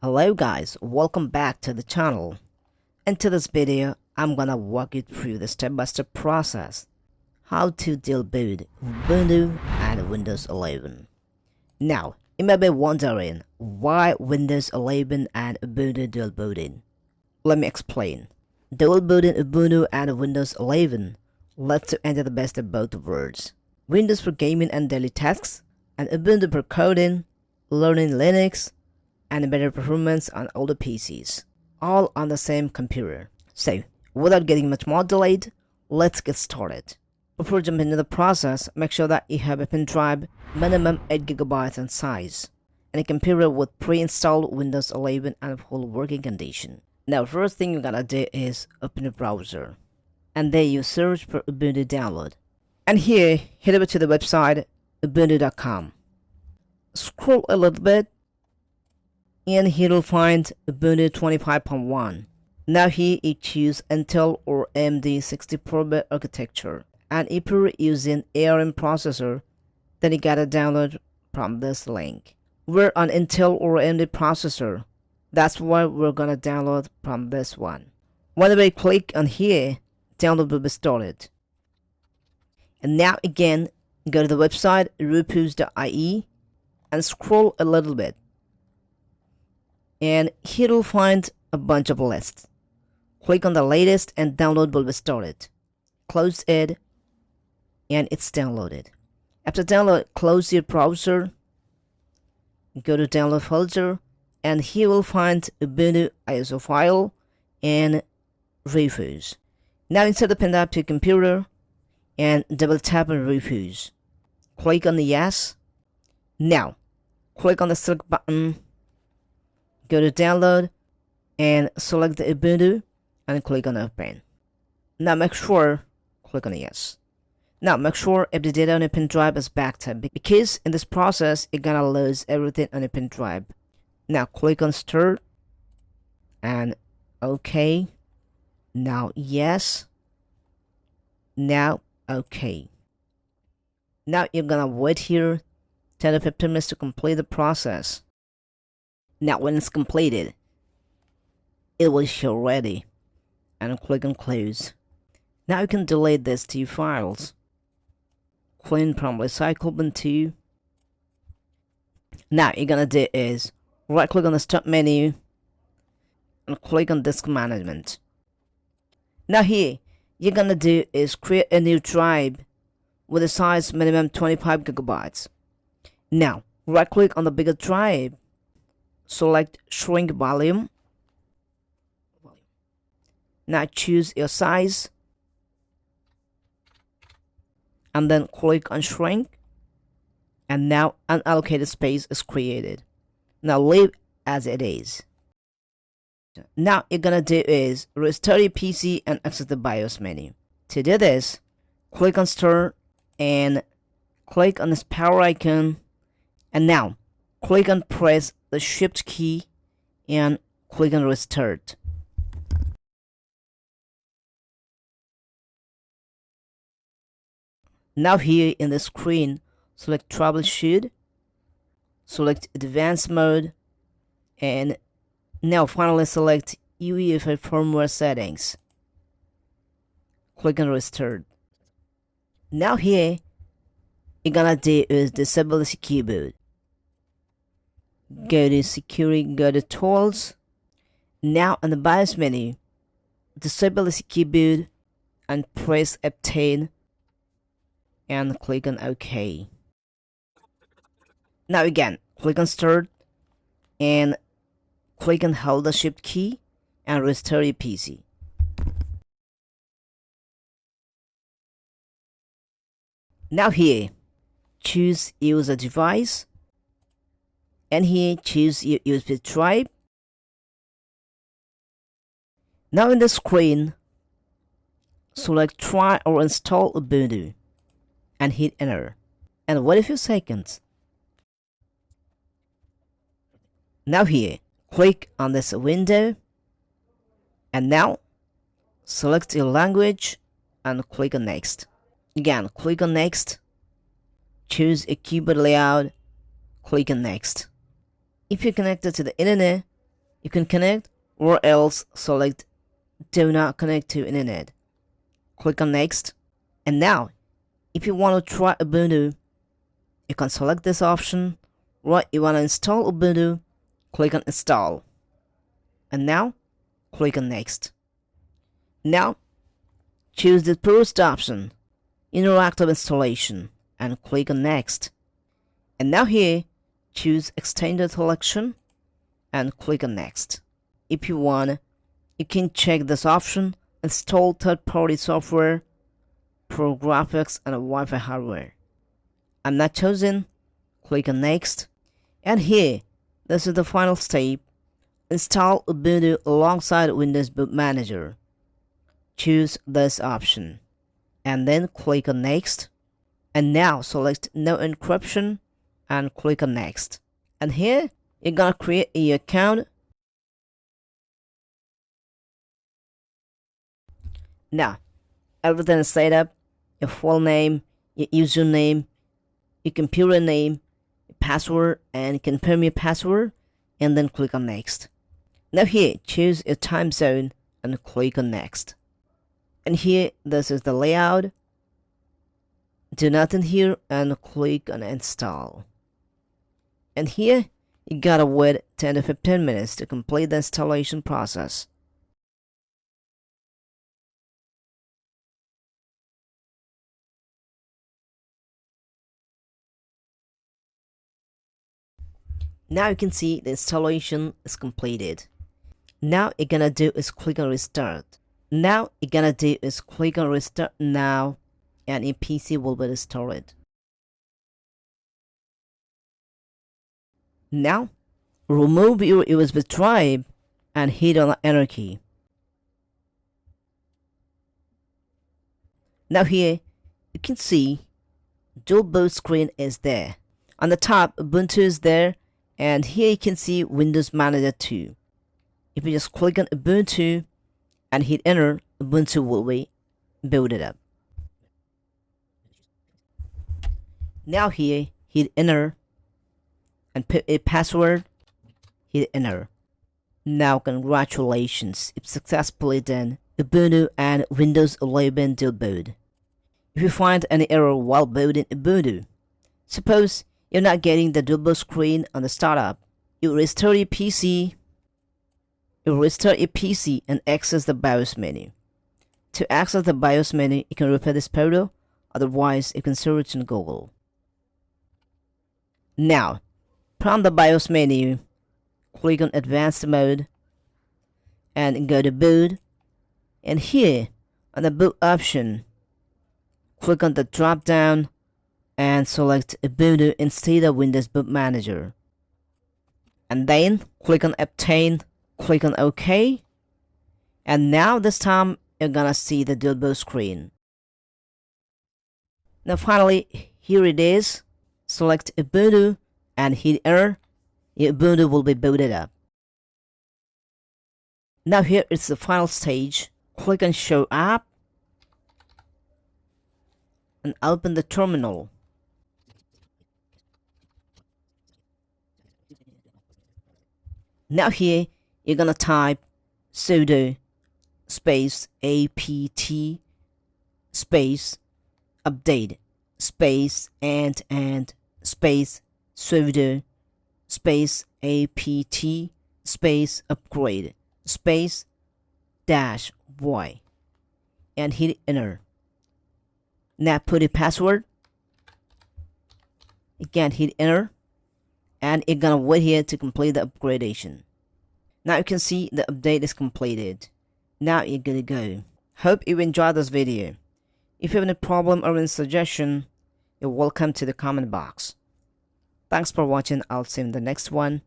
Hello guys, welcome back to the channel. Into this video, I'm gonna walk you through the step-by-step process how to dual boot Ubuntu and Windows 11. Now, you may be wondering why Windows 11 and Ubuntu dual booting. Let me explain. Dual booting Ubuntu and Windows 11 lets you enter the best of both worlds. Windows for gaming and daily tasks, and Ubuntu for coding, learning Linux, and better performance on older PCs, all on the same computer. So, without getting much more delayed, let's get started. Before jumping into the process, make sure that you have a pen drive minimum 8GB in size, and a computer with pre-installed Windows 11 and full working condition. Now, first thing you gotta do is open a browser, and there you search for Ubuntu download. And here, head over to the website ubuntu.com. Scroll a little bit, and here you'll find Ubuntu 25.1. Now here you choose Intel or AMD 64-bit architecture, and if you're using ARM processor, then you gotta download from this link. We're on Intel or AMD processor, that's why we're gonna download from this one. Whenever you click on here, download will be started. And now again, go to the website rufus.ie and scroll a little bit. And here you'll find a bunch of lists. Click on the latest and download will be started. Close it and it's downloaded. After download, close your browser, go to download folder, and here you'll find Ubuntu ISO file and Rufus. Now insert the pen drive to your computer and double tap on Rufus. Click on the yes. Now click on the select button, go to download and select the Ubuntu and click on open. Now make sure, click on yes. Now make sure if the data on your pen drive is backed up, because in this process you're gonna lose everything on your pen drive. Now click on start and okay. Now yes. Now okay. Now you're gonna wait here 10 to 15 minutes to complete the process. Now when it's completed, it will show ready, and click on close. Now you can delete these two files. Clean from recycle Ubuntu. Now you're gonna do is right click on the start menu and click on disk management. Now here you're gonna do is create a new drive with a size minimum 25GB. Now right click on the bigger drive, select shrink volume. Now choose your size and then click on shrink, and now unallocated space is created. Now leave as it is. Now you're gonna do is restart your PC and exit the BIOS menu. To do this, click on start and click on this power icon, and now click on press the shift key and click on restart. Now here in the screen, select troubleshoot, select advanced mode, and now finally select UEFI firmware settings. Click on restart. Now here you're gonna do is disable the secure boot. Go to security, go to tools. Now in the BIOS menu, disable the secure boot and press obtain and click on OK. Now again, click on start and click on hold the shift key and restart your PC. Now here, choose use a device, and here choose your USB drive. Now in the screen, select try or install Ubuntu and hit enter and wait a few seconds. Now here, click on this window and now select your language and click on next. Again, click on next, choose a keyboard layout, click on next. If you're connected to the internet, You can connect or else select do not connect to internet. Click on next. And now, if you want to try Ubuntu, you can select this option. Right, you want to install Ubuntu, click on install. And now, click on next. Now, choose the first option, interactive installation, and click on next. And now here, choose extended selection and click on next. If you want, you can check this option, install third-party software, pro graphics and Wi-Fi hardware. I'm not chosen, click on next. And here, this is the final step, install Ubuntu alongside Windows Boot Manager. Choose this option and then click on next. And now select no encryption and click on next. And here, you're gonna create an account. Now, everything is set up, your full name, your username, your computer name, your password, and confirm your password, and then click on next. Now here, choose your time zone and click on next. And here, this is the layout. Do nothing here and click on install. And here, you gotta wait 10 to 15 minutes to complete the installation process. Now you can see the installation is completed. Now you're gonna do is click on restart. Now you're gonna do is click on restart now, and your PC will be restored. Now remove your USB drive and hit on the enter key. Now here you can see dual boot screen is there. On the top, Ubuntu is there, and here you can see Windows Manager 2. If you just click on Ubuntu and hit enter, Ubuntu will be booted up. Now here, hit enter and put a password, hit enter. Now congratulations, you've successfully done Ubuntu and Windows 11 dual boot. If you find any error while booting Ubuntu, suppose you're not getting the dual boot screen on the startup, you restart your PC. And access the BIOS menu. To access the BIOS menu, you can repeat this photo, otherwise you can search in Google. Now, from the BIOS menu, click on Advanced Mode and go to Boot. And here, on the Boot option, click on the drop down and select Ubuntu instead of Windows Boot Manager. And then click on Obtain, click on OK. And now this time you're gonna see the dual boot screen. Now finally, here it is. Select Ubuntu and hit enter. Your Ubuntu will be booted up. Now here is the final stage. Click on Show App and open the terminal. Now here, you're gonna type sudo space apt space update space and space sudo space apt space upgrade space -y and hit enter. Now put a password. Again, hit enter. And you're gonna wait here to complete the upgradation. Now you can see the update is completed. Now you're gonna go. Hope you enjoyed this video. If you have any problem or any suggestion, you're welcome to the comment box. Thanks for watching. I'll see you in the next one.